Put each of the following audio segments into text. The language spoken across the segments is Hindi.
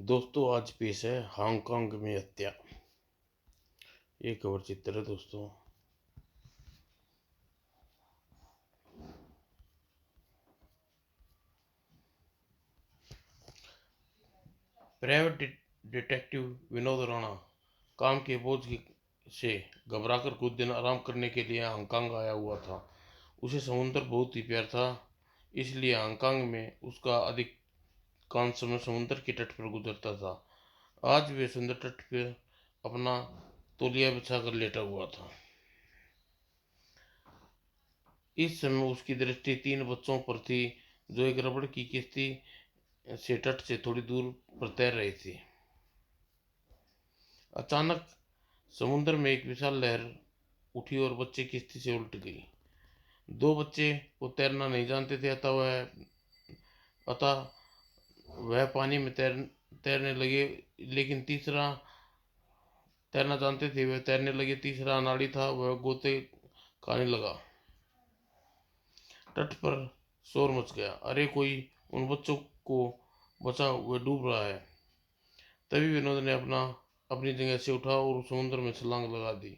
दोस्तों आज पेश है हांगकांग में हत्या। ये खबर चित्र है दोस्तों। प्राइवेट डिटेक्टिव विनोद राणा काम के से घबराकर कुछ दिन आराम करने के लिए हांगकांग आया हुआ था। उसे समुद्र बहुत ही प्यार था, इसलिए हांगकांग में उसका अधिकांश समय समुद्र के तट पर गुजरता था। आज वे सुंदर तट पर अपना तौलिया बिछाकर लेटा हुआ था। इस समय उसकी दृष्टि 3 बच्चों पर थी, जो एक रबड़ की किश्ती से तट से थोड़ी दूर पर तैर रहे थे। अचानक समुद्र में एक विशाल लहर उठी और बच्चे किश्ती से उल्ट गई। 2 बच्चे वो तैरना नहीं जानते थे, अतः वह पानी में तैरने लगे। लेकिन तीसरा तैरना जानते थे, वह तैरने लगे। तीसरा अनाड़ी था, वह गोते खाने लगा। तट पर शोर मच गया। अरे कोई उन बच्चों को बचाओ, वे डूब रहा है। तभी विनोद ने अपनी जगह से उठा और समुद्र में छलांग लगा दी।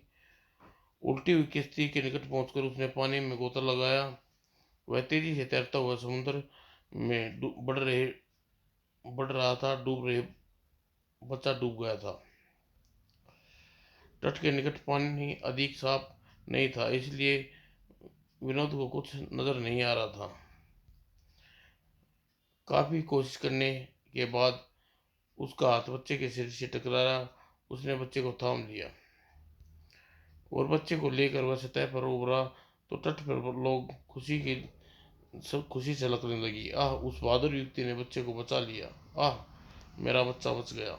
उल्टी हुई किश्ती के निकट पहुंचकर उसने पानी में गोता लगाया। वह तेजी से तैरता हुआ समुद्र में बढ़ रहा था। बच्चा डूब गया था। तट के निकट पानी अधिक साफ नहीं था, इसलिए विनोद को कुछ नजर नहीं आ रहा था। काफी कोशिश करने के बाद उसका हाथ बच्चे के सिर से टकराया। उसने बच्चे को थाम लिया और बच्चे को लेकर वह सतह पर उभरा तो तट पर लोग खुशी से लकने लगी। आह, उस बहादुर व्यक्ति ने बच्चे को बचा लिया। आह, मेरा बच्चा बच गया।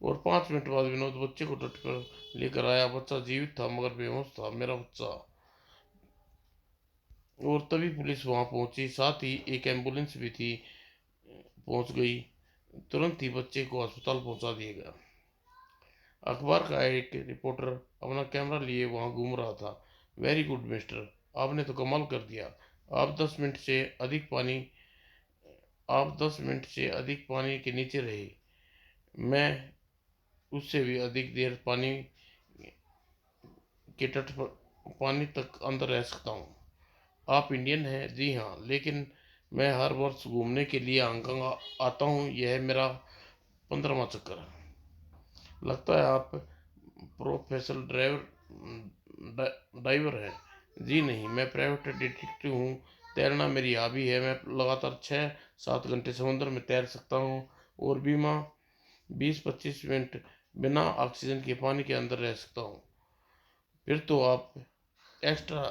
और 5 मिनट बाद विनोद बच्चे को तट पर लेकर आया। बच्चा जीवित था मगर बेहोश था। मेरा बच्चा। और तभी पुलिस वहां पहुंची, साथ ही एक एम्बुलेंस भी थी, पहुंच गई। तुरंत ही बच्चे को अस्पताल पहुंचा दिया गया। अखबार का एक रिपोर्टर अपना कैमरा लिए वहां घूम रहा था। वेरी गुड मिस्टर, आपने तो कमाल कर दिया। आप 10 मिनट से अधिक पानी आप 10 मिनट से अधिक पानी के नीचे रहे। मैं उससे भी अधिक देर के तट पर पानी तक अंदर रह सकता हूँ। आप इंडियन हैं? जी हाँ, लेकिन मैं हर वर्ष घूमने के लिए हांगकांग आता हूँ। यह मेरा 15वां चक्कर है। लगता है आप प्रोफेशनल डाइवर है? जी नहीं, मैं प्राइवेट डिटेक्टिव हूँ। तैरना मेरी हॉबी है। मैं लगातार 6-7 घंटे समुद्र में तैर सकता हूँ और बीमा 20-25 मिनट बिना ऑक्सीजन के पानी के अंदर रह सकता हूँ। फिर तो आप एक्स्ट्रा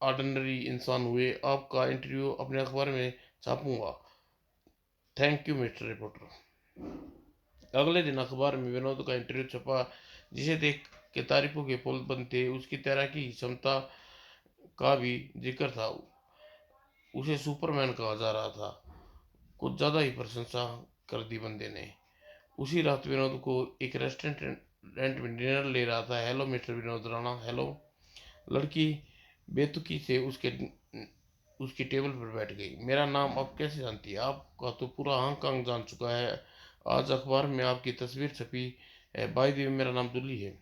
ऑर्डिनरी इंसान हुए। आपका इंटरव्यू अपने अखबार में छापूंगा। Thank you mister reporter. अगले दिन अखबार में विनोद का इंटरव्यू छपा, जिसे देख के तारीफों के पुल बंद थे। उसकी तैराकी की क्षमता का भी जिक्र था। उसे सुपरमैन कहा जा रहा था। कुछ ज्यादा ही प्रशंसा कर दी बंदे ने। उसी रात विनोद को एक रेस्टोरेंट में डिनर ले रहा था। Hello mister Vinod Rana. Hello. लड़की बेतुकी से उसकी टेबल पर बैठ गई। मेरा नाम आप कैसे जानती है? आपका तो पूरा हांगकांग जान चुका है। आज अखबार में आपकी तस्वीर छपी है। बाय द वे, मेरा नाम दुली है।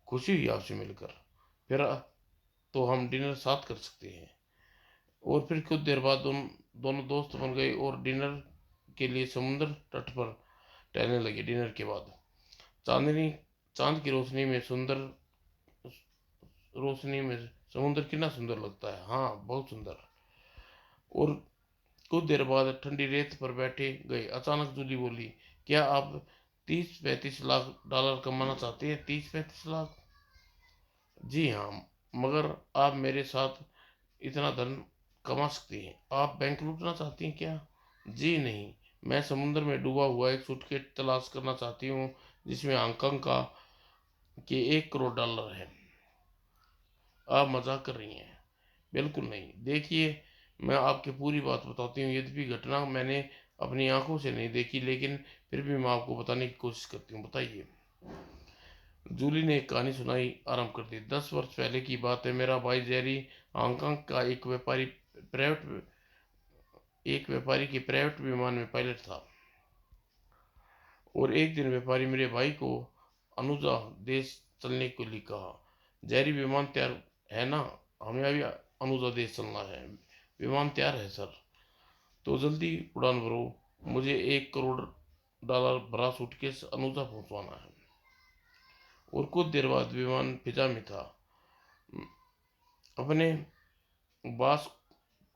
खुशी हुई आपसे मिलकर। फिर तो हम डिनर साथ कर सकते हैं। और फिर कुछ देर बाद दोनों दोस्त बन गए और डिनर के लिए समुद्र तट पर टहलने लगे। डिनर के बाद चांदनी चांद की रोशनी में समुद्र कितना सुंदर लगता है। हाँ, बहुत सुंदर। और कुछ देर बाद ठंडी रेत पर बैठे गए। अचानक जूली बोली, क्या आप 30-35 लाख डॉलर कमाना चाहते हैं? 30-35 लाख? जी हाँ, मगर आप मेरे साथ इतना धन कमा सकती हैं। आप बैंक लूटना चाहती हैं क्या? जी नहीं, मैं समुद्र में डूबा हुआ एक सूटकेस तलाश करना चाहती हूँ, जिसमें हांगकांग का के 1 करोड़ डॉलर है। आप मजाक कर रही हैं? बिल्कुल नहीं। देखिए, मैं आपकी पूरी बात बताती हूँ। यद्यपि घटना मैंने अपनी आंखों से नहीं देखी, लेकिन फिर भी मैं आपको बताने की कोशिश करती हूँ। बताइए। जूली ने एक कहानी सुनाई आरंभ कर दी। 10 वर्ष पहले की बात है। मेरा भाई जेरी हांगकांग का एक व्यापारी प्राइवेट एक व्यापारी के प्राइवेट विमान में पायलट था। और एक दिन व्यापारी मेरे भाई को अनुजा देश चलने के लिए कहा। जैरी विमान तैयार है ना? हमें अभी अनुजा देश चलना है। विमान तैयार है सर। तो जल्दी उड़ान भरो, मुझे $1 करोड़ भरा सूटकेस अनुजा पहुंचवाना है। और कुछ देर बाद विमान फिजा में था। अपने बॉस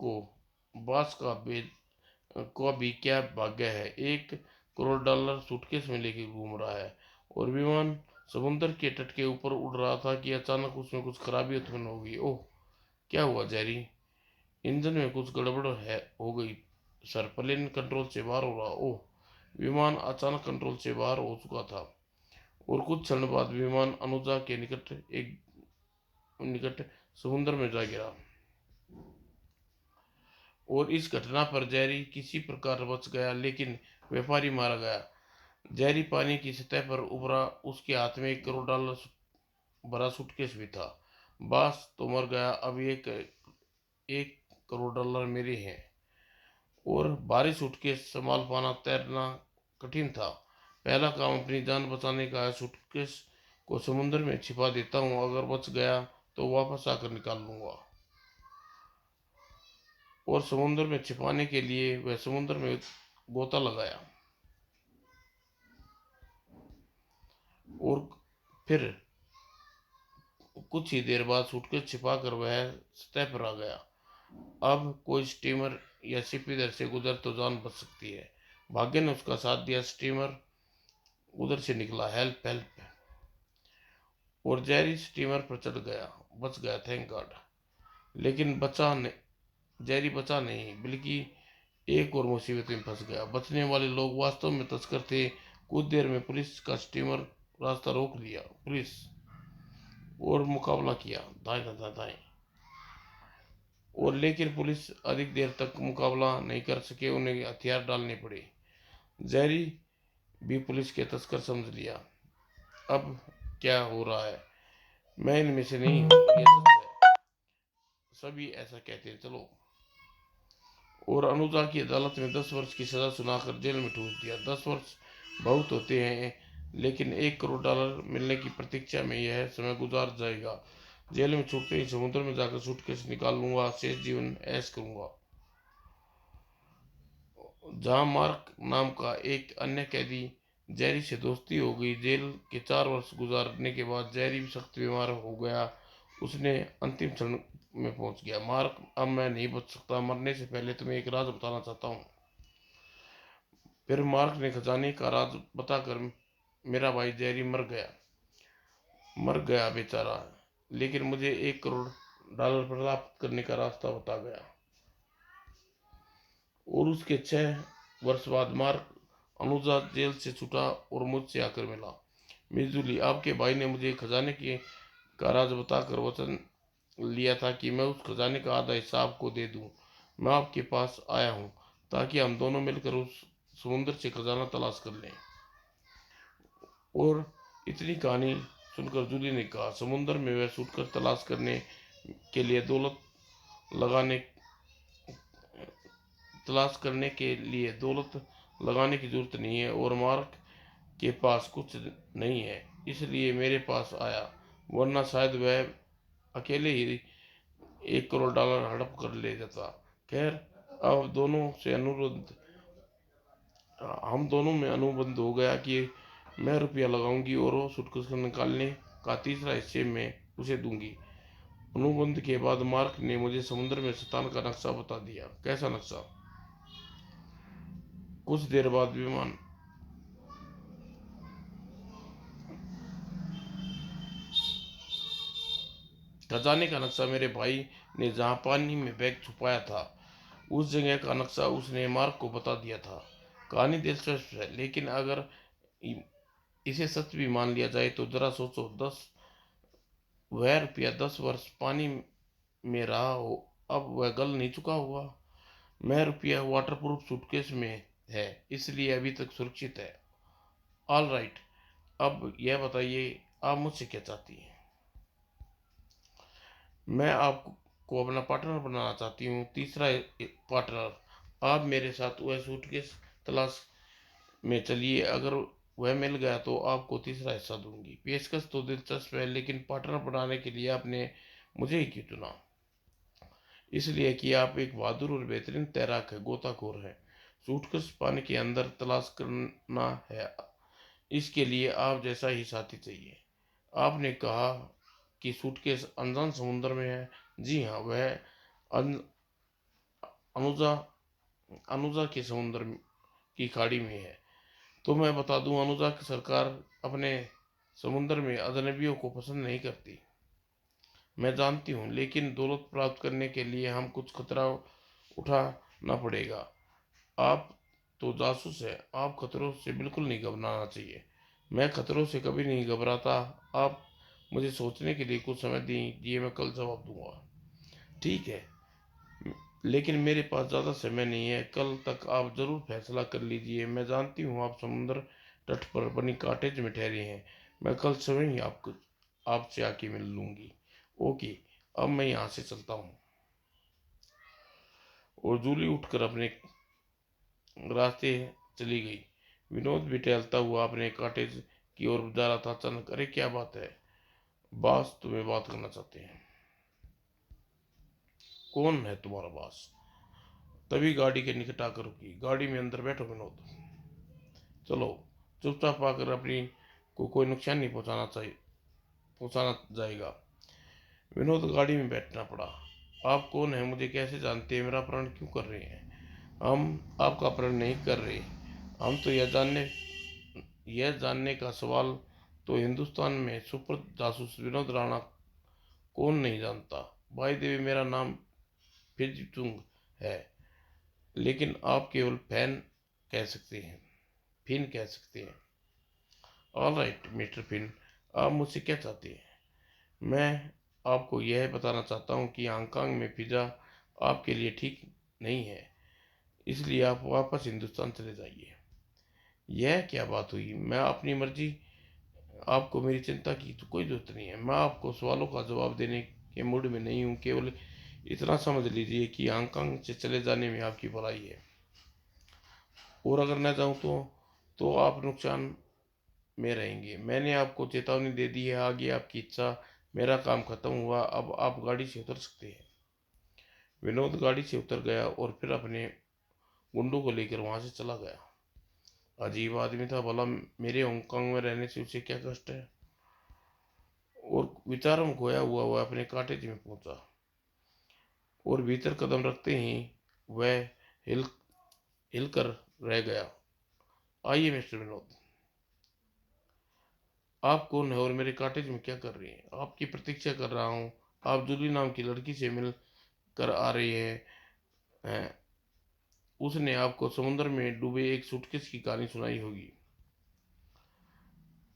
को बॉस का भी क्या भाग्य है, $1 करोड़ सूटकेस में लेके घूम रहा है। और विमान समुद्र के तट के ऊपर उड़ रहा था कि अचानक उसमें कुछ खराबी उत्पन्न हो गई। ओह, क्या हुआ जेरी? इंजन में कुछ गड़बड़ है हो गई सर, प्लेन कंट्रोल से बाहर हो रहा। ओह, विमान अचानक कंट्रोल से बाहर हो चुका था। और कुछ क्षण बाद विमान अनुजा के निकट समुद्र में जा गिरा। और इस घटना पर जेरी किसी प्रकार बच गया, लेकिन व्यापारी मारा गया। जेरी पानी की सतह पर उभरा, उसके हाथ में $1 करोड़ भरा सूटकेस भी था। बॉस तो मर गया, अब $1 करोड़ मेरे हैं। और भारी सूटकेस संभाल पाना, तैरना कठिन था। पहला काम अपनी जान बचाने का है। सूटकेस को समुद्र में छिपा देता हूँ, अगर बच गया तो वापस आकर निकाल लूंगा। और समुद्र में छिपाने के लिए वह समुद्र में गोता लगाया। और फिर कुछ ही देर बाद सूटकेस छिपाकर वह सतह पर आ गया। अब कोई स्टीमर या शिप इधर से गुजर तो जान बच सकती है। भाग्य ने उसका साथ दिया। स्टीमर उधर से निकला। Help help. और जेरी स्टीमर पर चढ़ गया, बच गया, थैंक गॉड। लेकिन जेरी बचा नहीं, बल्कि एक और मुसीबत में फंस गया। बचने वाले लोग वास्तव में तस्कर थे। कुछ देर में पुलिस का स्टीमर रास्ता रोक लिया। पुलिस और मुकाबला किया, दाएं दाएं दाएं। और लेकिन पुलिस अधिक देर तक मुकाबला नहीं कर सके, उन्हें हथियार डालने पड़े। जेरी भी पुलिस के तस्कर समझ लिया। अब क्या हो रहा है, मैं इनमें से नहीं हूँ, ये सच है। सभी ऐसा कहते हैं, चलो। और अनुजा की अदालत में 10 वर्ष की सजा सुनाकर जेल में ठूस दिया। 10 वर्ष बहुत होते हैं, लेकिन $1 करोड़ मिलने की प्रतीक्षा में यह समय गुजार जाएगा। जेल में छूटते ही समुद्र में जाकर सूटकेस निकाल लूंगा, शेष जीवन ऐश करूंगा। जहां मार्क नाम का एक अन्य कैदी जेरी से दोस्ती हो गई। जेल के 4 वर्ष गुजारने के बाद जेरी भी सख्त बीमार हो गया। उसने अंतिम क्षण में पहुंच गया। मार्क, अब मैं नहीं बच सकता, मरने से पहले तुम्हें एक राज बताना चाहता हूँ। फिर मार्क ने खजाने का राज बताकर मेरा भाई जेरी मर गया बेचारा, लेकिन मुझे $1 करोड़ प्राप्त करने का रास्ता बता गया। और उसके 6 वर्ष बाद मार्क अनुजा जेल से छूटा और मुझसे आकर मिला। मिस जूली, आपके भाई ने मुझे खजाने के का राज बताकर वचन लिया था कि मैं उस खजाने का आधा हिस्सा आपको दे दूं। मैं आपके पास आया हूं ताकि हम दोनों मिलकर उस समुद्र से खजाना तलाश कर लें। और इतनी कहानी सुनकर जूली ने कहा, समुद्र में वह छूटकर तलाश करने के लिए लगाने तलाश करने के लिए दौलत लगाने की जरूरत नहीं है, और मार्क के पास कुछ नहीं है, इसलिए मेरे पास आया, वरना शायद वह अकेले ही $1 करोड़ हड़प कर ले जाता। खैर, अब हम दोनों में अनुबंध हो गया कि मैं रुपया लगाऊंगी और वो सूटकेस निकालने का तीसरा हिस्से में उसे दूंगी। अनुबंध के बाद मार्क ने मुझे समुद्र में शैतान का नक्शा बता दिया। कैसा नक्शा? कुछ देर बाद विमान खजाने का नक्शा मेरे भाई ने जहां पानी में बैग छुपाया था, उस जगह का नक्शा उसने मार्क को बता दिया था। कहानी दिलचस्प है, लेकिन अगर इसे सच भी मान लिया जाए तो जरा सोचो, वह रुपया 10 वर्ष पानी में रहा हो, अब वह गल नहीं चुका होगा। मैं रुपया वाटरप्रूफ सूटकेस में है, इसलिए अभी तक सुरक्षित है। ऑल राइट, अब यह बताइए, आप मुझसे क्या चाहती हैं? मैं आपको अपना पार्टनर बनाना चाहती हूँ, तीसरा पार्टनर। आप मेरे साथ वह सूटकेस तलाश में चलिए, अगर वह मिल गया तो आपको तीसरा हिस्सा दूंगी। पेशकश तो दिलचस्प है, लेकिन पार्टनर बनाने के लिए आपने मुझे ही क्यों चुना? इसलिए कि आप एक बहादुर और बेहतरीन तैराक है, गोताखोर है। सूटकेस पानी के अंदर तलाश करना है, इसके लिए आप जैसा ही साथी चाहिए। आपने कहा कि सूटकेस अनजान समुद्र में है। जी हाँ, वह अन, अनुजा अनुजा के समुद्र की खाड़ी में है। तो मैं बता दूं, अनुजा की सरकार अपने समुद्र में अजनबियों को पसंद नहीं करती। मैं जानती हूँ, लेकिन दौलत प्राप्त करने के लिए हम कुछ खतरा उठाना पड़ेगा। आप तो जासूस है, आप खतरों से बिल्कुल नहीं घबराना चाहिए। मैं खतरों से कभी नहीं घबराता। आप मुझे सोचने के लिए कुछ समय दीजिए, मैं कल जवाब दूंगा। ठीक है, लेकिन मेरे पास ज़्यादा समय नहीं है। कल तक आप ज़रूर फैसला कर लीजिए। मैं जानती हूँ आप समुद्र तट पर बनी कॉटेज में ठहरे हैं। मैं कल सुबह ही आपसे आके मिल लूँगी। ओके, अब मैं यहाँ से चलता हूँ। और जूली उठकर अपने रास्ते चली गई। विनोद भी टहलता हुआ अपने कॉटेज की ओर जा रहा था। अचानक, अरे क्या बात है? बॉस तुम्हें बात करना चाहते हैं। कौन है तुम्हारा बॉस? तभी गाड़ी के निकट आकर रुकी। गाड़ी में अंदर बैठो विनोद। चलो, चुपचाप आकर अपनी को कोई नुकसान नहीं पहुंचाना जाएगा। विनोद गाड़ी में बैठना पड़ा। आप कौन है? मुझे कैसे जानते हैं? मेरा अपहरण क्यों कर रहे हैं? हम आपका अपहरण नहीं कर रहे। हम तो यह जानने का सवाल तो हिंदुस्तान में सुपर जासूस विनोद राणा कौन नहीं जानता। भाई देवी, मेरा नाम फिजचुंग है, लेकिन आप केवल कह सकते हैं फिन कह सकते हैं। ऑल राइट मिस्टर फिन, आप मुझसे क्या चाहते हैं? मैं आपको यह बताना चाहता हूँ कि हांगकांग में पिज़्ज़ा आपके लिए ठीक नहीं है, इसलिए आप वापस हिंदुस्तान चले जाइए। यह क्या बात हुई? मैं अपनी मर्जी। आपको मेरी चिंता की तो कोई जरूरत नहीं है। मैं आपको सवालों का जवाब देने के मूड में नहीं हूँ। केवल इतना समझ लीजिए कि हांगकांग से चले जाने में आपकी भलाई है, और अगर न जाऊँ तो आप नुकसान में रहेंगे। मैंने आपको चेतावनी दे दी है, आगे आपकी इच्छा। मेरा काम खत्म हुआ, अब आप गाड़ी से उतर सकते हैं। विनोद गाड़ी से उतर गया और फिर अपने गुंडों को लेकर वहां से चला गया। अजीब आदमी था, भला मेरे हांगकांग में रहने से उसे क्या कष्ट है? और विचारों में खोया हुआ वह अपने कॉटेज में पहुंचा, और भीतर कदम रखते ही वह हिल हिलकर रह गया। आइए मिस्टर विनोद, आप कौन है और मेरे कॉटेज में क्या कर रही हैं? आपकी प्रतीक्षा कर रहा हूँ। आप जूली नाम की लड़की से मिल कर आ रही हैं। उसने आपको समुद्र में डूबे एक सूटकेस की कहानी सुनाई होगी।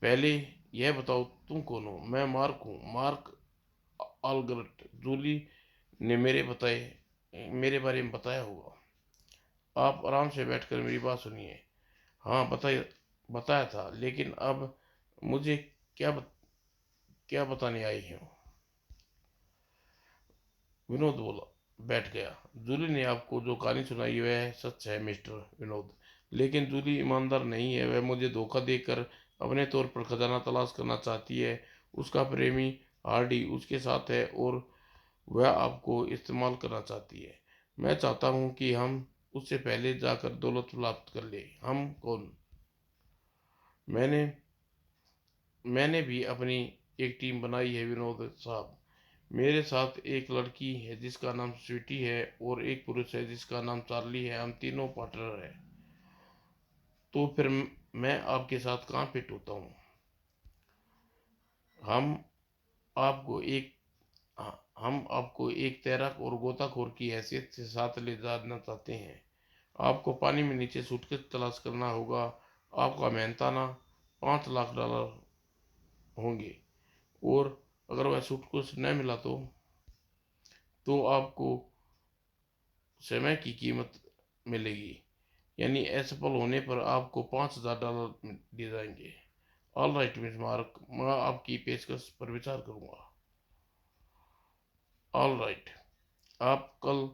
पहले यह बताओ, तुम कौन हो? मैं मार्क हूँ, मार्क आलगर्ट। जूली ने मेरे बारे में बताया होगा। आप आराम से बैठकर मेरी बात सुनिए। हाँ, बताया था, लेकिन अब मुझे क्या बत, क्या बताने आई हो? विनोद बोला, बैठ गया। जूली ने आपको जो कहानी सुनाई वह सच है मिस्टर विनोद, लेकिन जूली ईमानदार नहीं है। वह मुझे धोखा देकर अपने तौर पर खजाना तलाश करना चाहती है। उसका प्रेमी हार्डी उसके साथ है, और वह आपको इस्तेमाल करना चाहती है। मैं चाहता हूँ कि हम उससे पहले जाकर दौलत प्राप्त कर ले। हम कौन? मैंने मैंने भी अपनी एक टीम बनाई है विनोद साहब। मेरे साथ एक लड़की है जिसका नाम स्वीटी है, और एक पुरुष है जिसका नाम चार्ली है। हम तीनों पार्टनर हैं। तो फिर मैं आपके साथ कहाँ फिट होता हूँ? हम आपको एक हम आपको एक तैराक और गोताखोर की हैसियत से साथ ले जाना चाहते हैं। आपको पानी में नीचे सूटकेस तलाश करना होगा। आपका मेहनताना $5 लाख होंगे, और अगर वह सूटकेस न मिला तो आपको समय की कीमत मिलेगी, यानी असफल होने पर आपको $5,000 दिए जाएंगे। ऑल राइट मिस मार्क, मैं आपकी पेशकश पर विचार करूंगा। ऑल राइट, आप कल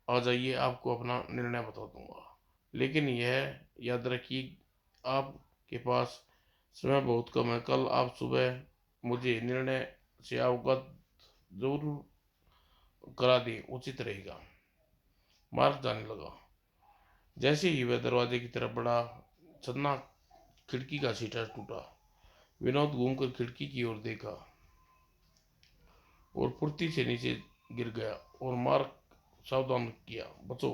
आ जाइए, आपको अपना निर्णय बता दूंगा। लेकिन यह याद रखिए, आपके पास समय बहुत कम है। कल आप सुबह मुझे निर्णय से अवगत जरूर करा दें, उचित रहेगा। मार्क जाने लगा। जैसे ही वह दरवाजे की तरफ बढ़ा, सन्ना खिड़की का सीटा टूटा। विनोद घूमकर खिड़की की ओर देखा और फुर्ती से नीचे गिर गया और मार्क सावधान किया, बचो।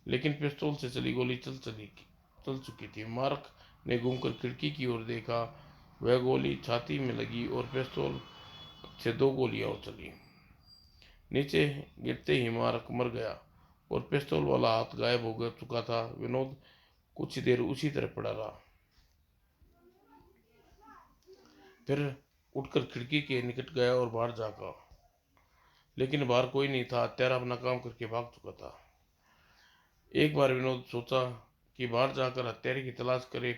लेकिन पिस्तौल से चली गोली चल चुकी थी। मार्क ने घूमकर खिड़की की ओर देखा। वह गोली छाती में लगी और पिस्तौल से 2 गोलियां और चली। नीचे गिरते ही मार्क मर गया और पिस्तौल वाला हाथ गायब हो चुका था। विनोद कुछ देर उसी तरह पड़ा रहा, फिर उठकर खिड़की के निकट गया और बाहर झांका। लेकिन बाहर कोई नहीं था। हत्यारा अपना काम करके भाग चुका था। एक बार विनोद सोचा कि बाहर जाकर हत्यारे की तलाश करे,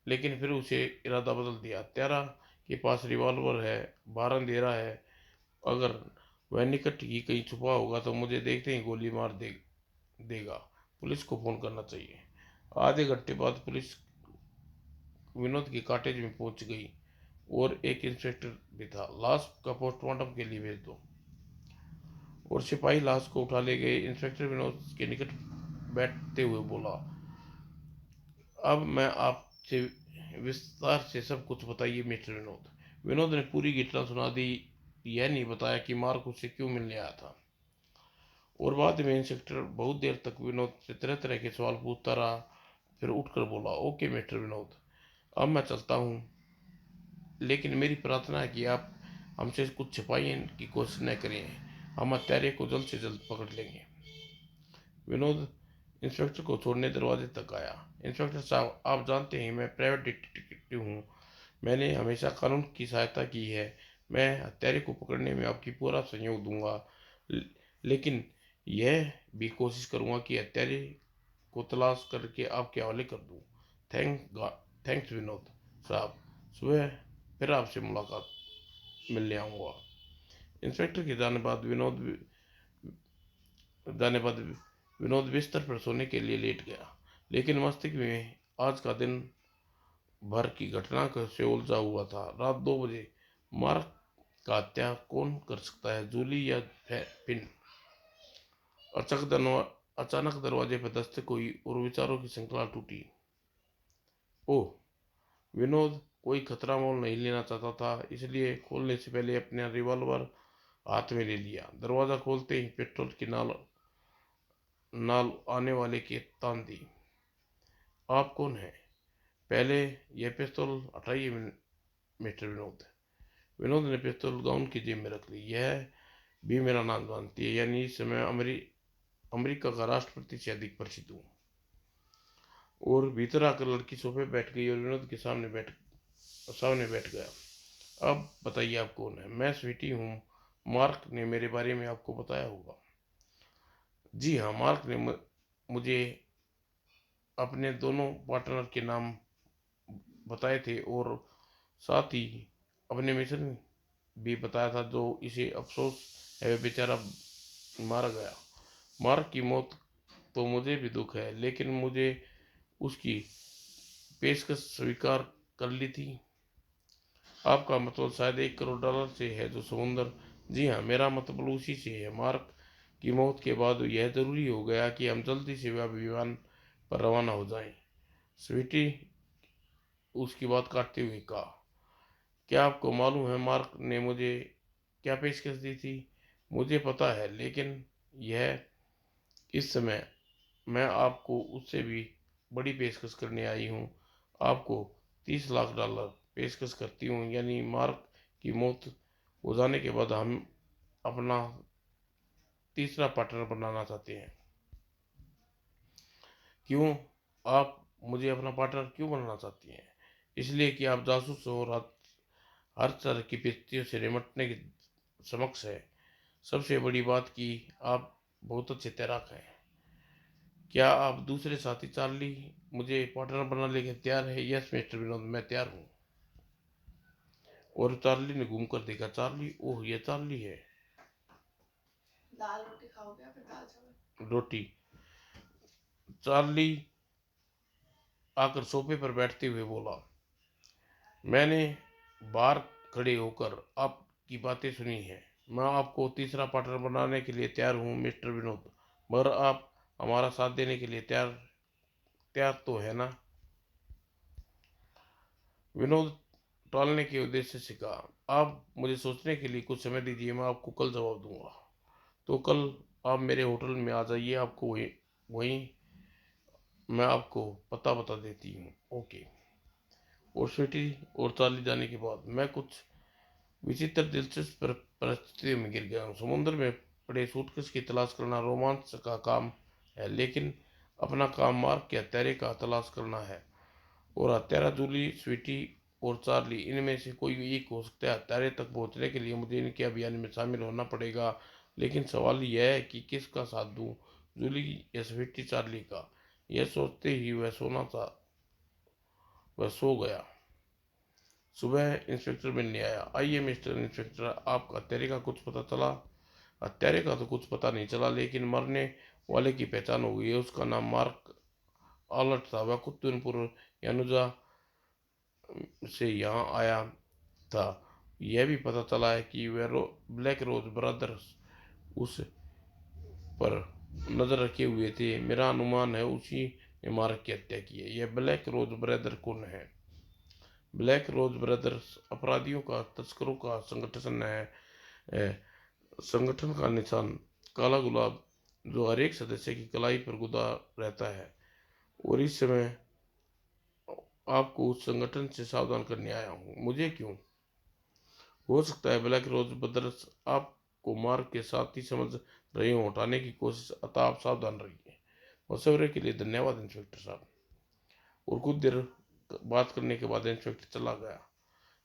लेकिन फिर उसे इरादा बदल दिया। हत्यारा के पास रिवॉल्वर है, बाहर अंधेरा है। अगर वह निकट ही कहीं छुपा होगा तो मुझे देखते ही गोली मार देगा। पुलिस को फोन करना चाहिए। आधे घंटे बाद पुलिस विनोद के कॉटेज में पहुंच गई और एक इंस्पेक्टर भी था। लाश का पोस्टमार्टम के लिए भेज दो। और सिपाही लाश को उठा ले गए। इंस्पेक्टर विनोद के निकट बैठते हुए बोला, अब मैं आपसे विस्तार से सब कुछ बताइए मिस्टर विनोद। विनोद ने पूरी घटना सुना दी। यह नहीं बताया कि मार्क उससे क्यों मिलने आया था। और बाद में इंस्पेक्टर बहुत देर तक विनोद से तरह तरह के सवाल पूछता रहा। फिर उठकर बोला, ओके मिस्टर विनोद, अब मैं चलता हूँ। लेकिन मेरी प्रार्थना है कि आप हमसे कुछ छिपाने की कोशिश न करें। हम हत्यारे को जल्द से जल्द पकड़ लेंगे। विनोद इंस्पेक्टर को छोड़ने दरवाजे तक आया। इंस्पेक्टर साहब, आप जानते हैं मैं प्राइवेट डिटेक्टिव हूँ। मैंने हमेशा कानून की सहायता की है। मैं हत्यारे को पकड़ने में आपकी पूरा सहयोग दूंगा। लेकिन यह भी कोशिश करूंगा कि हत्यारे को तलाश करके आपके हवाले कर दूं। थैंक्स विनोद साहब। सुबह फिर आपसे मिलने आऊंगा। इंस्पेक्टर के जाने बाद विनोद बिस्तर पर सोने के लिए लेट गया। लेकिन मस्तिष्क में आज का दिन भर की घटना से उलझा हुआ था। रात 2 बजे मार्क का हत्या कौन कर सकता है, जूली या फिन? अचानक दरवाजे पर दस्तक हुई और विचारों की श्रृंखला टूटी। ओह, विनोद कोई खतरा मोल नहीं लेना चाहता था, इसलिए खोलने से पहले अपना रिवॉल्वर हाथ में ले लिया। दरवाजा खोलते ही पेट्रोल की नाल नाल आने वाले की तान दी। आप कौन हैं? पहले यह पिस्तौल हटाइए मिस्टर विनोद। विनोद ने पिस्तौल गाउन की जेब में रख ली। यह भी मेरा नाम जानती है, यानी इस समय अमेरिका का राष्ट्रपति से अधिक परिचित हूँ। और भीतर आकर लड़की सोफे बैठ गई और विनोद के सामने बैठ गया। अब बताइए आप कौन है? मैं स्वीटी हूँ। मार्क ने मेरे बारे में आपको बताया होगा। जी हाँ, मार्क ने मुझे अपने दोनों पार्टनर के नाम बताए थे और साथ ही अपने मिशन भी बताया था। जो इसे अफसोस है वह बेचारा मारा गया। मार्क की मौत तो मुझे भी दुख है, लेकिन मुझे उसकी पेशकश स्वीकार कर ली थी। आपका मतलब शायद $1 करोड़ से है जो समुंदर। जी हाँ, मेरा मतलब उसी से है। मार्क की मौत के बाद यह जरूरी हो गया कि हम जल्दी से विमान पर रवाना हो जाएं। स्वीटी उसकी बात काटते हुए कहा, क्या आपको मालूम है मार्क ने मुझे क्या पेशकश दी थी? मुझे पता है, लेकिन यह इस समय मैं आपको उससे भी बड़ी पेशकश करने आई हूँ। आपको $30 लाख पेशकश करती हूँ, यानी मार्क की मौत हो जाने के बाद हम अपना तीसरा पार्टनर बनाना चाहते हैं। क्यों? आप मुझे अपना पार्टनर क्यों बनाना चाहती हैं? इसलिए कि आप जासूस हो और हर तरह की परिस्थितियों से निपटने की समक्ष है। सबसे बड़ी बात कि आप बहुत अच्छे तैराक हैं। क्या आप दूसरे साथी चार्ली मुझे पार्टनर बनाने के तैयार है? यस मिस्टर विनोद, मैं तैयार हूँ। और चार्ली ने घूमकर देखा। चार्ली? ओह, ये चार्ली है। दाल रोटी खाओगे या फिर दाल चावल? रोटी। चार्ली आकर सोफे पर बैठते हुए बोला, मैंने बाहर खड़े होकर आपकी बातें सुनी हैं। मैं आपको तीसरा पार्टनर बनाने के लिए तैयार हूँ मिस्टर विनोद, मगर आप हमारा साथ देने के लिए तैयार तैयार तो है ना? विनोद टालने के उद्देश्य से कहा, आप मुझे सोचने के लिए कुछ समय दीजिए, मैं आपको कल जवाब दूंगा। तो कल आप मेरे होटल में आ जाइए, आपको वहीं वहीं मैं आपको पता बता देती हूँ। ओके। और स्वीटी और चार्ली जाने के बाद मैं कुछ विचित्र दिलचस्प परिस्थितियों में गिर गया हूँ। समुद्र में पड़े सूटकेस की तलाश करना रोमांच का काम है, लेकिन अपना काम मार्ग के हत्यारे का तलाश करना है। और हत्यारा जूली, स्वीटी और चार्ली, इनमें से कोई एक हो सकता है। हत्यारे तक पहुंचने के लिए मुझे इनके अभियान में शामिल होना पड़ेगा, लेकिन सवाल यह है कि किसका साथ दूं, जूली या स्वीटी चार्ली का। यह सोचते ही वह सो गया। सुबह इंस्पेक्टर मिलने आया। आइए मिस्टर इंस्पेक्टर, आपका हत्यारे का कुछ पता चला? हत्यारे का तो कुछ पता नहीं चला, लेकिन मरने वाले की पहचान हो गई है। उसका नाम मार्क आलट था। वह कुतुनपुर यानुजा से यहाँ आया था। यह भी पता चला है कि वह ब्लैक रोज ब्रदर्स उस पर नजर रखे हुए थे। मेरा अनुमान है उसी ने मार्क की हत्या की है। यह ब्लैक रोज ब्रदर कौन है? ब्लैक रोज ब्रदर्स अपराधियों का, तस्करों का संगठन है। संगठन का निशान काला गुलाब, जो हर एक सदस्य की कलाई पर गुदा रहता है। और इस समय आपको उस संगठन से सावधान करने आया हूँ। मुझे क्यों? हो सकता है ब्लैक रोज ब्रदर्स आपको मार्ग के साथ ही समझ रहे हो हटाने की कोशिश, अतः आप सावधान रहिए। मशवरे के लिए धन्यवाद इंस्पेक्टर साहब। और कुछ देर बात करने के बाद इंस्पेक्टर चला गया।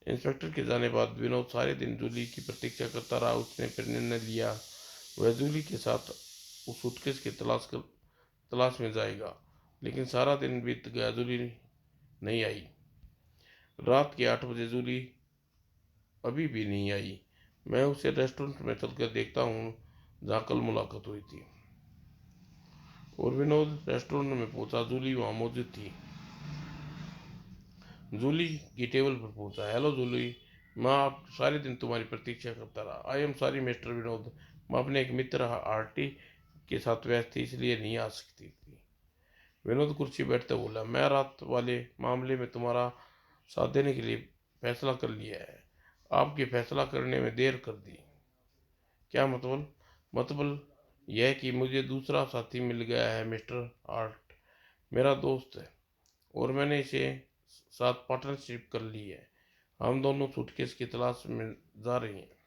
इंस्पेक्टर के जाने बाद विनोद सारे दिन जूली की प्रतीक्षा करता रहा। उसने फिर निर्णय लिया वह जूली के साथ उस सूटकेस की तलाश में जाएगा। लेकिन सारा दिन बीत गया, जूली नहीं आई। रात के 8 बजे जूली अभी भी नहीं आई। मैं उसे रेस्टोरेंट में चलकर देखता हूँ जहाँ कल मुलाकात हुई थी। और विनोद रेस्टोरेंट में पहुंचा। जूली वहाँ मौजूद थी। जूली की टेबल पर पहुंचा। हेलो जूली, मैं आप सारे दिन तुम्हारी प्रतीक्षा करता रहा। I am sorry mister Vinod, मैं अपने एक मित्र आरटी के साथ व्यस्त थी, इसलिए नहीं आ सकती थी। विनोद कुर्सी बैठते बोला, मैं रात वाले मामले में तुम्हारा साथ देने के लिए फैसला कर लिया है। आपके फैसला करने में देर कर दी। क्या मतलब? यह कि मुझे दूसरा साथी मिल गया है मिस्टर आर्ट, मेरा दोस्त है, और मैंने इसे साथ पार्टनरशिप कर ली है। हम दोनों सूटकेस की तलाश में जा रही हैं।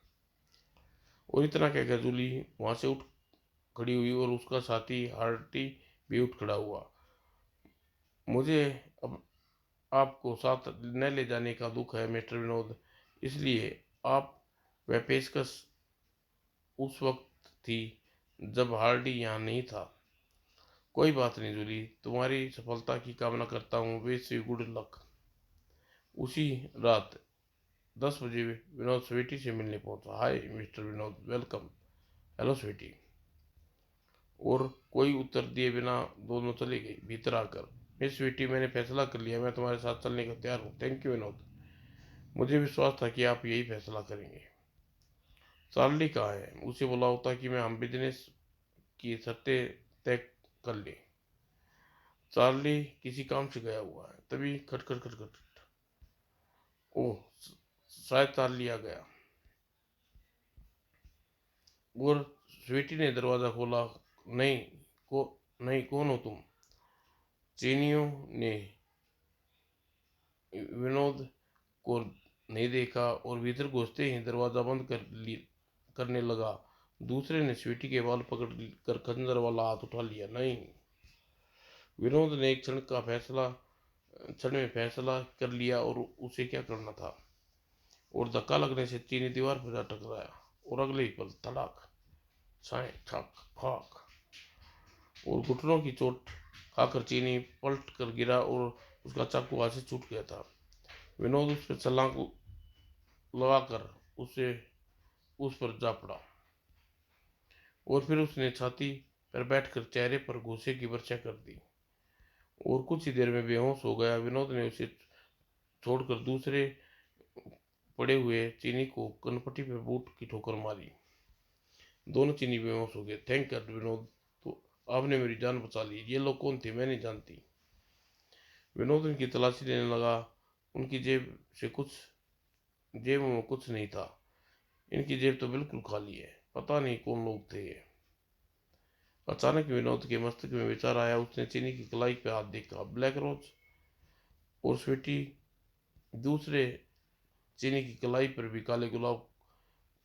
और इतना कहकर जूली वहां से उठ खड़ी हुई और उसका साथी हार्टी भी उठ खड़ा हुआ। मुझे अब आपको साथ न ले जाने का दुख है मिस्टर विनोद, इसलिए आप वह पेशकश उस वक्त थी जब हार्डी यहाँ नहीं था। कोई बात नहीं जूली, तुम्हारी सफलता की कामना करता हूँ। Wish you good luck. उसी रात 10 बजे विनोद स्वीटी से मिलने पहुंचा। Hi mister Vinod, welcome. Hello Sweety. और कोई उत्तर दिए बिना दोनों चली गई। भीतर आकर, मिस स्वीटी, मैंने फैसला कर लिया, मैं तुम्हारे साथ चलने को तैयार हूँ। थैंक यू विनोद, मुझे विश्वास था कि आप यही फैसला करेंगे। चार्ली कहाँ है? उसे बोला होता कि मैं हम बिजनेस की शर्तें तय कर ले। चार्ली किसी काम से गया हुआ है। तभी खटखट खटखट। ओह, शायद चार्ली आ गया। और स्वीटी ने दरवाजा खोला। नहीं, को नहीं, कौन हो तुम? चीनियों ने विनोद को नहीं देखा और भीतर घुसते ही दरवाजा बंद करने लगा। दूसरे ने स्वीटी के बाल पकड़ कर खंजर वाला हाथ उठा लिया। नहीं। विनोद ने एक क्षण में फैसला कर लिया और उसे क्या करना था। और धक्का लगने से चीनी दीवार पर जा टकराया और अगले ही पल तड़ाक, छाए छाक फाक, और घुटनों की चोट खाकर चीनी पलट कर गिरा और उसका चाकू हाथ से छूट गया था। विनोद उस पर छलांग लगाकर उस पर जा पड़ा और फिर उसने छाती पर बैठकर चेहरे पर गुस्से की वर्षा कर दी और कुछ ही देर में बेहोश हो गया। विनोद ने उसे छोड़कर दूसरे पड़े हुए चीनी को कनपट्टी पर बूट की ठोकर मारी। दोनों चीनी बेहोश हो गए। थैंक गॉड विनोद, तो आपने मेरी जान बचा ली। ये लोग कौन थे? मैं नहीं जानती। विनोद उनकी तलाशी लेने लगा। उनकी जेब में कुछ नहीं था। इनकी जेब तो बिल्कुल खाली है। पता नहीं कौन लोग थे ये। अचानक विनोद के मस्तिष्क में विचार आया। उसने चीनी की कलाई पे हाथ देखा। ब्लैक रोज और स्वीटी। दूसरे चीनी की कलाई पर भी काले गुलाब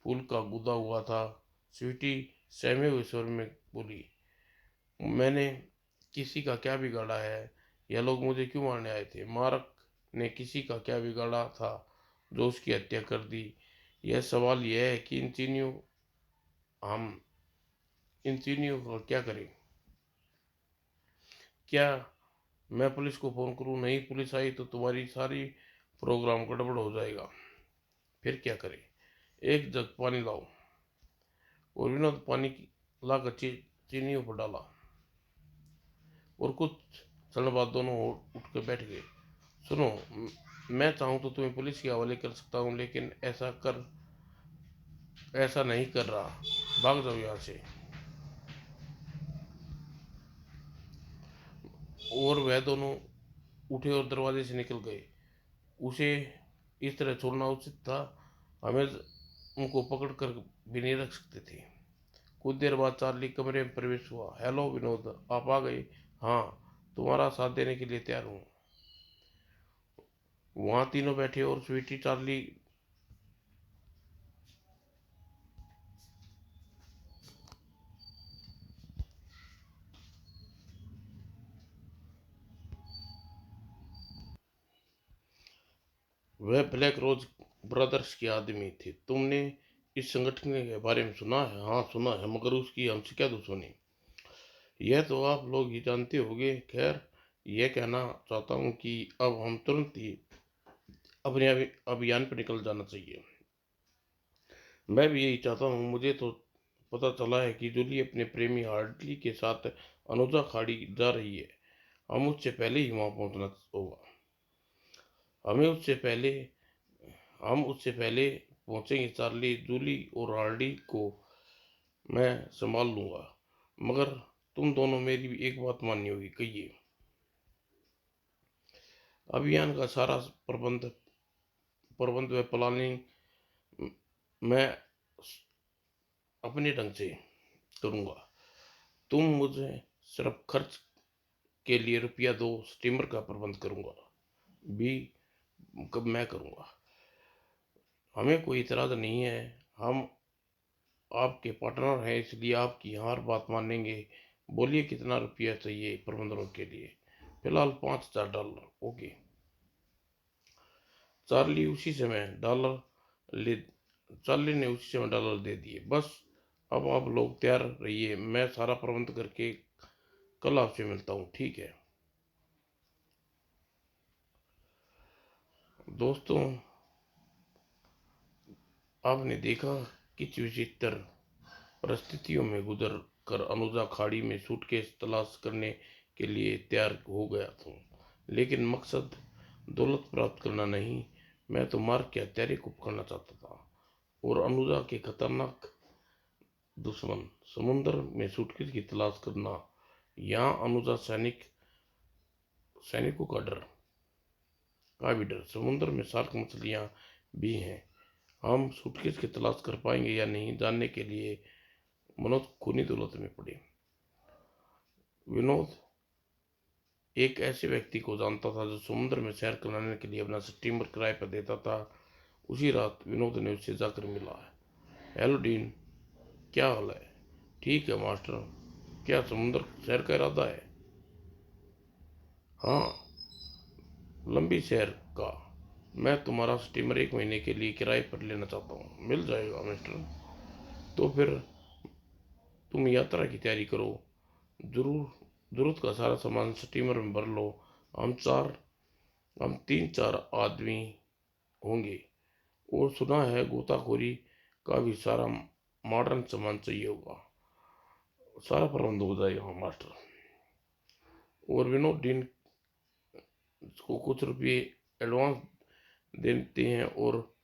फूल का गुदा हुआ था। स्वीटी सहमे हुए स्वर में बोली, मैंने किसी का क्या बिगाड़ा है? यह लोग मुझे क्यों मारने आए थे? मारक ने किसी का क्या बिगाड़ा था जो उसकी हत्या कर दी? यह सवाल यह है कि हम इन चीनियों का क्या करें? क्या मैं पुलिस को फोन करूं? नहीं, पुलिस आई तो तुम्हारी सारी प्रोग्राम गड़बड़ हो जाएगा। फिर क्या करें? एक जग पानी लाओ। और विनोद पानी लाकर चीनियों पर डाला और कुछ क्षण बाद दोनों उठ कर बैठ गए। सुनो, मैं चाहूं तो तुम्हें पुलिस के हवाले कर सकता हूं, लेकिन ऐसा नहीं कर रहा। भाग जाओ यहाँ से। और वह दोनों उठे और दरवाजे से निकल गए। उसे इस तरह छोड़ना उचित था। हमें उनको पकड़ कर भी नहीं रख सकते थे। कुछ देर बाद चार्ली कमरे में प्रवेश हुआ। हेलो विनोद, आप आ गए? हाँ, तुम्हारा साथ देने के लिए तैयार हूँ। वहां तीनों बैठे और स्वीटी चार्ली वह ब्लैक रोज ब्रदर्स के आदमी थे। तुमने इस संगठन के बारे में सुना है? हाँ सुना है, मगर उसकी हमसे क्या दुश्मनी? यह तो आप लोग ही जानते होंगे। खैर, यह कहना चाहता हूँ कि अब हम तुरंत ही अपने अभियान पर निकल जाना चाहिए। मैं भी यही चाहता हूँ। मुझे तो पता चला है कि जूली अपने प्रेमी हार्डली के साथ अनुजा खाड़ी जा रही है। हम उससे पहले ही वहां पहुंचना होगा। हमें उससे पहले हम उससे पहले पहुंचेंगे। चार्ली, जूली और हार्डी को मैं संभाल लूंगा, मगर तुम दोनों मेरी भी एक बात माननी होगी। कहिए। अभियान का सारा प्रबंध व प्लानिंग मैं अपने ढंग से करूंगा। तुम मुझे सिर्फ खर्च के लिए रुपया दो। स्टीमर का प्रबंध करूंगा भी कब मैं करूंगा। हमें कोई इतराज नहीं है। हम आपके पार्टनर हैं, इसलिए आपकी हर बात मानेंगे। बोलिए, कितना रुपया चाहिए प्रबंधनों के लिए? फिलहाल $5,000। ओके। चार्ली उसी समय डॉलर ले चार्ली ने उसी समय डॉलर दे दिए। बस अब आप लोग तैयार रहिए। मैं सारा प्रबंध करके कल आपसे मिलता हूँ, ठीक है? दोस्तों, आपने देखा किस विचित्र परिस्थितियों में गुजर कर अनुजा खाड़ी में सूटकेस तलाश करने के लिए तैयार हो गया था। लेकिन मकसद दौलत प्राप्त करना नहीं, मैं तो मार्क की हत्यारे को पकड़ना चाहता था। और अनुजा के खतरनाक दुश्मन समुद्र में सूटकेस की तलाश करना। यहाँ अनुजा सैनिकों का भी डर। समुद्र में शार्क मछलियां भी हैं। हम सूटकेस की तलाश कर पाएंगे या नहीं, जानने के लिए मनोज खूनी दौलत में पड़े। विनोद एक ऐसे व्यक्ति को जानता था जो समुद्र में सैर कराने के लिए अपना स्टीमर किराए पर देता था। उसी रात विनोद ने उससे जाकर मिला। हेलो डीन, क्या हाल है? ठीक है मास्टर। क्या समुद्र सैर का इरादा है? हाँ, लंबी सैर का। मैं तुम्हारा स्टीमर 1 महीने के लिए किराए पर लेना चाहता हूँ। मिल जाएगा मिस्टर। तो फिर तुम यात्रा की तैयारी करो। जरूर जरूरत का सारा सामान स्टीमर में भर लो। हम चार हम 3-4 आदमी होंगे। और सुना है गोताखोरी का भी सारा मॉडर्न सामान चाहिए होगा। सारा प्रबंध हो जाएगा मास्टर। और विनोद डीन को कुछ रुपये एडवांस देते हैं और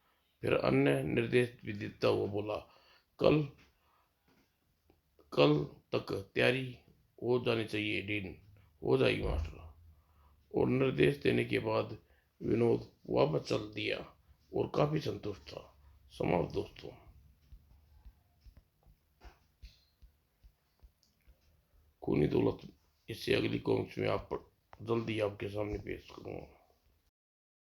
फिर अन्य निर्देश भी देता हुआ बोला, कल कल तक तैयारी हो जानी चाहिए डीन। हो जाएगी मास्टर। और निर्देश देने के बाद विनोद वापस चल दिया और काफी संतुष्ट था। समाप्त दोस्तों। खूनी दौलत इससे अगली कॉमिक्स में आप जल्दी आपके सामने पेश करूंगा।